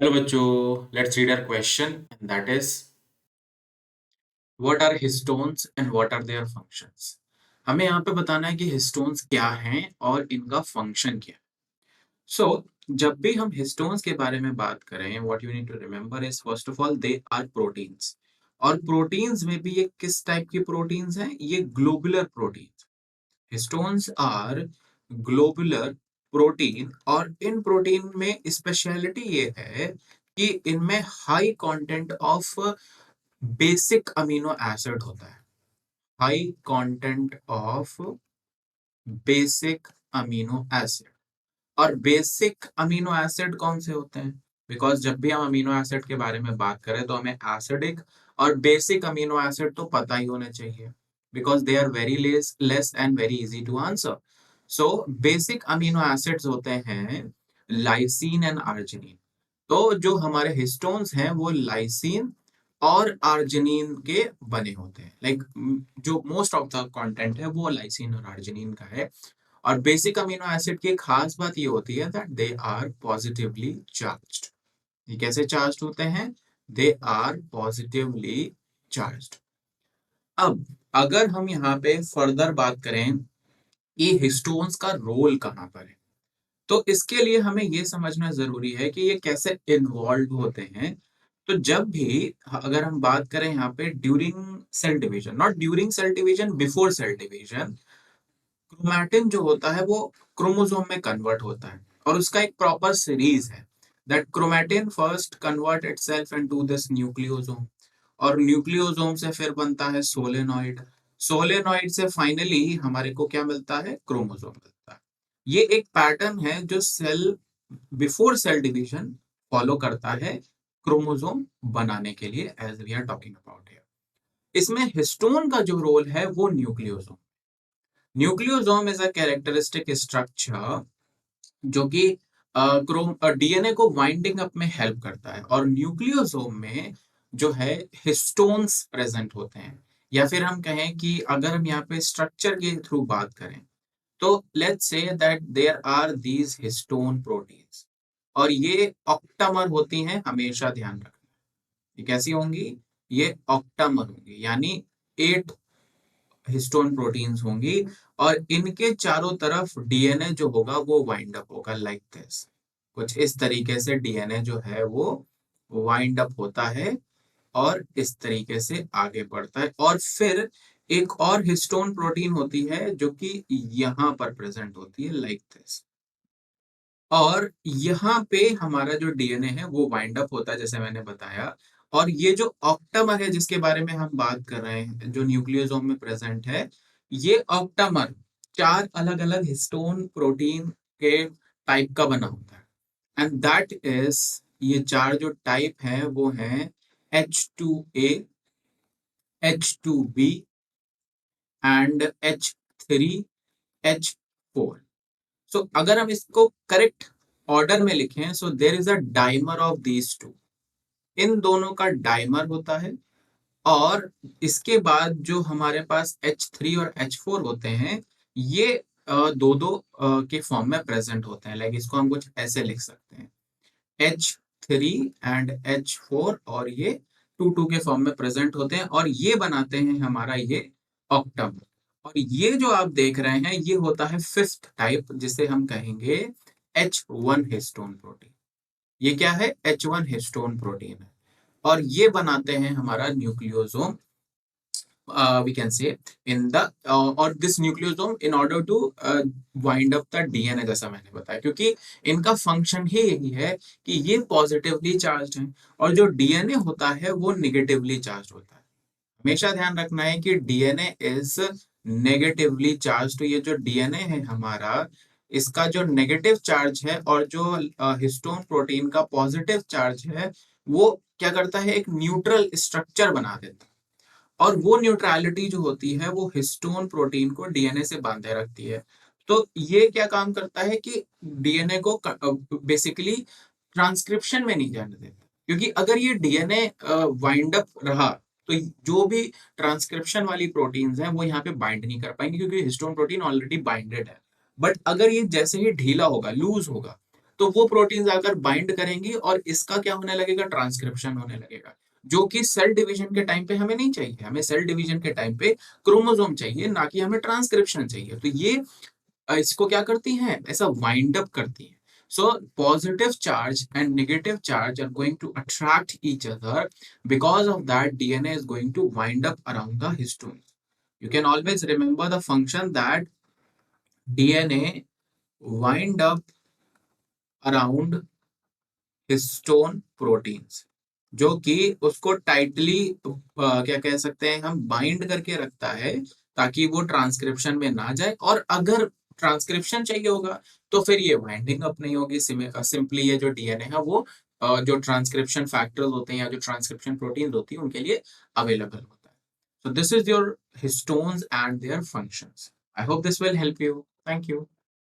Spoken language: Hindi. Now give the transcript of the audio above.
हेलो बच्चों, let's read our question and that is what are histones and what are their functions. हमें यहाँ पे बताना है कि हिस्टोन्स क्या हैं और इनका फंक्शन क्या है। सो जब भी हम हिस्टोन्स के बारे में बात करें, what you need to remember is first of all they are proteins. और प्रोटीन्स में भी ये किस टाइप की प्रोटीन्स हैं? ये globular proteins. Histones are globular protein और इन प्रोटीन में स्पेशलिटी ये है कि इनमें high content of basic amino acid होता है। High content of basic amino acid. और बेसिक अमीनो एसिड कौन से होते हैं? बिकॉज जब भी हम अमीनो एसिड के बारे में बात करें तो हमें एसिडिक और बेसिक अमीनो एसिड तो पता ही होने चाहिए, because they are very less and very easy to answer. So basic amino acids होते हैं लाइसीन एंड आर्जिनिन। तो जो हमारे हिस्टोन्स हैं वो लाइसीन और आर्जिनिन के बने होते हैं। लाइक जो मोस्ट ऑफ द कंटेंट है वो लाइसीन और आर्जिनिन का है। और बेसिक अमीनो एसिड की खास बात ये होती है that they are positively charged. ये कैसे चार्ज्ड होते हैं? They are positively charged. अब अगर हम यहाँ पे फर्दर बात करें कि हिस्टोन्स का रोल कहाँ पर है, तो इसके लिए हमें ये समझना जरूरी है कि ये कैसे इन्वॉल्व होते हैं। तो जब भी अगर हम बात करें यहाँ पे during cell division, not during cell division, before cell division, chromatin जो होता है वो क्रोमोसोम में कन्वर्ट होता है और उसका एक प्रॉपर सीरीज है that chromatin first convert itself into this nucleosome. और न्यूक्लियोसोम से फिर बनता है सोलेनॉइड। सोलेनॉइड से फाइनली हमारे को क्या मिलता है? क्रोमोसोम मिलता है। ये एक पैटर्न है जो cell before cell division follow करता है क्रोमोसोम बनाने के लिए, as we are talking about here. इसमें हिस्टोन का जो रोल है वो nucleosome. Nucleosome is a characteristic structure जो कि क्रोम डीएनए को वाइंडिंग अप में हेल्प करता है। और न्यूक्लियोसोम में जो है हिस्टोन्स प्रेजेंट होते हैं। या फिर हम कहें कि अगर हम यहाँ पे स्ट्रक्चर के थ्रू बात करें तो let's say that there are these histone proteins. और ये ऑक्टामर होती हैं, हमेशा ध्यान रखना। ये कैसी होंगी? ये ऑक्टामर होंगी, यानी 8 हिस्टोन प्रोटीन्स होंगी। और इनके चारों तरफ डीएनए जो होगा वो वाइंड अप होगा लाइक दिस। कुछ इस तरीके से डीएनए जो है वो वाइंड अप होता है और इस तरीके से आगे बढ़ता है। और फिर एक और हिस्टोन प्रोटीन होती है जो कि यहाँ पर प्रेजेंट होती है लाइक दिस। और यहाँ पे हमारा जो डीएनए है वो वाइंड अप होता है, जैसे मैंने बताया। और ये जो ऑक्टामर है जिसके बारे में हम बात कर रहे हैं, जो न्यूक्लियोसोम में प्रेजेंट है, ये ऑक्टामर 4 अलग अलग हिस्टोन प्रोटीन के टाइप का बना होता है। एंड दैट इज, ये 4 जो टाइप हैं वो हैं H2A, H2B एंड H3H4। सो अगर हम इसको करेक्ट ऑर्डर में लिखें, so there is a dimer of these two. इन दोनों का डाइमर होता है। और इसके बाद जो हमारे पास H3 और H4 होते हैं, ये दो दो के फॉर्म में प्रेजेंट होते हैं। लाइक इसको हम कुछ ऐसे लिख सकते हैं, H3 एंड H4, और ये टू टू के फॉर्म में प्रेजेंट होते हैं और ये बनाते हैं हमारा ये ऑक्टम। और ये जो आप देख रहे हैं ये होता है फिफ्थ टाइप, जिसे हम कहेंगे H1 हिस्टोन प्रोटीन। ये क्या है? H1 हिस्टोन प्रोटीन है। और ये बनाते हैं हमारा nucleosome, we can say in the or this nucleosome in order to wind up the DNA, जैसा मैंने बताया, क्योंकि इनका फंक्शन ही यही है कि ये पॉजिटिवली चार्ज हैं और जो डीएनए होता है वो निगेटिवली चार्ज होता है। हमेशा ध्यान रखना है कि डीएनए इज नेगेटिवली चार्ज। तो ये जो डीएनए है हमारा, इसका जो नेगेटिव चार्ज है और जो हिस्टोन प्रोटीन का पॉजिटिव चार्ज है, वो क्या करता है? एक न्यूट्रल स्ट्रक्चर बना देता है। और वो न्यूट्रलिटी जो होती है वो हिस्टोन प्रोटीन को डीएनए से बांधे रखती है। तो ये क्या काम करता है कि डीएनए को बेसिकली ट्रांसक्रिप्शन में नहीं जाने देता, क्योंकि अगर ये डीएनए वाइंड अप रहा तो जो भी ट्रांसक्रिप्शन वाली प्रोटीन्स हैं वो यहाँ पे बाइंड नहीं कर पाएंगे, क्योंकि हिस्टोन प्रोटीन ऑलरेडी बाइंडेड है। बट अगर ये जैसे ही ढीला होगा, लूज होगा, तो वो प्रोटीन्स आकर बाइंड करेंगी और इसका क्या होने लगेगा, ट्रांसक्रिप्शन होने लगेगा, जो कि सेल डिवीजन के टाइम पे हमें नहीं चाहिए। हमें सेल डिवीजन के टाइम पे क्रोमोसोम चाहिए, ना कि हमें ट्रांसक्रिप्शन चाहिए। तो ये इसको क्या करती हैं, ऐसा वाइंड अप करती हैं। So positive charge and negative charge are going to attract each other, because of that DNA is going to wind up around the histone. You can always remember the function that DNA wind up around histone proteins, जो कि उसको टाइटली क्या कह सकते हैं हम, बाइंड करके रखता है, ताकि वो ट्रांसक्रिप्शन में ना जाए। और अगर ट्रांसक्रिप्शन चाहिए होगा तो फिर ये वाइंडिंग अप नहीं होगी, सिंपली ये जो डीएनए है वो जो ट्रांसक्रिप्शन फैक्टर्स होते हैं या जो ट्रांसक्रिप्शन प्रोटीन्स होती है उनके लिए अवेलेबल होता है। So this is your histones and their functions. I hope this will help you. Thank you.